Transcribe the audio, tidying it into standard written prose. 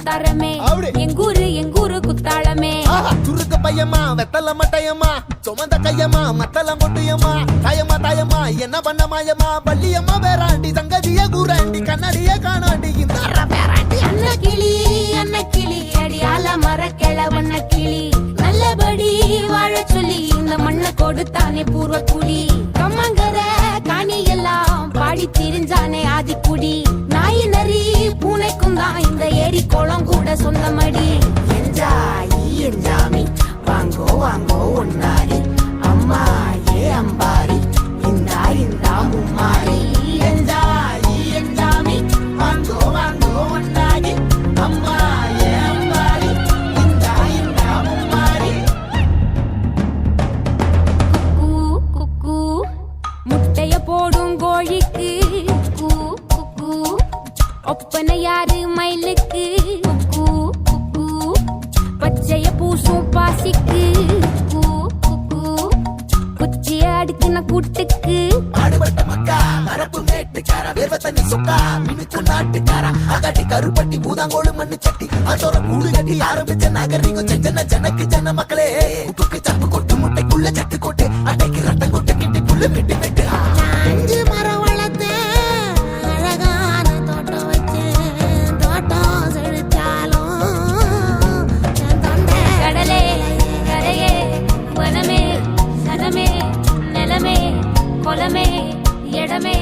தரமே எங்கூரு குத்தாளமே சுருக்கு பையமா வெத்தல மட்டையம்மா சுமந்த கையம்மா மத்தல மொட்டையம்மா தாயம்மா என்ன பண்ண மாயம்மா பள்ளியம்மா வேறாண்டி சங்கதிய கூறாண்டி கண்ணடிய காணாண்டி இந்த பேராண்டி அன்ன கிளி அடியால மர கிழவண்ண கிளி நல்லபடி வாழ சொல்லி இந்த மண்ணை கொடுத்தானே பூர்வ குடி கம்மங்கர காணி எல்லாம் பாடி திரிஞ்சானே ஆதிக்குடி நாய் நரி பூனைக்கும் தான் இந்த ஏரி குளம் கூட சொந்தமடி என்ஜாமி வாங்கோ ஒன்னாரி அம்மா ஏ அம்பாரி இந்தா மும்மாரி என்ஜாமி வாங்கோ ஒன்னாரி அம்மா ஏ அம்பாரி இந்தா மும்மாரி குக்கு முட்டைய போடும் கோழிக்கு குக்கு ஒப்பனை யாரு மயிலுக்கு குக்கு பச்சைய பூசும் பாசிக்கு குச்சிய அடுக்கின கூட்டுக்கு ஆடுபட்ட மக்கா மரப்பு மேட்டுக்காரா வேர்வ தண்ணி சொக்கா மினுக்கு நாட்டுக்காரா அகாட்டி கருப்பட்டி பூதாங்கோடு மண்ணு சட்டி அதோட கூடு கட்டி ஆரம்பிச்ச நாகரிகம் ஜனக்கு ஜன மக்களே உப்புக்கு சப்பு கொட்டு முட்டைக்குள்ள சட்டு கொட்டு அட்டைக்கு ரட்டம் கொட்டு கிட்டி புல்லு வெட்டு வெட்டு அஞ்சு மரம் வளர்த்தேன் அழகான தோட்டம் வச்சேன் தோட்டம் செழிச்சாலும் என் தொண்டை கடலே கரையே வனமே சனமே நிலமே கொலமே இடமே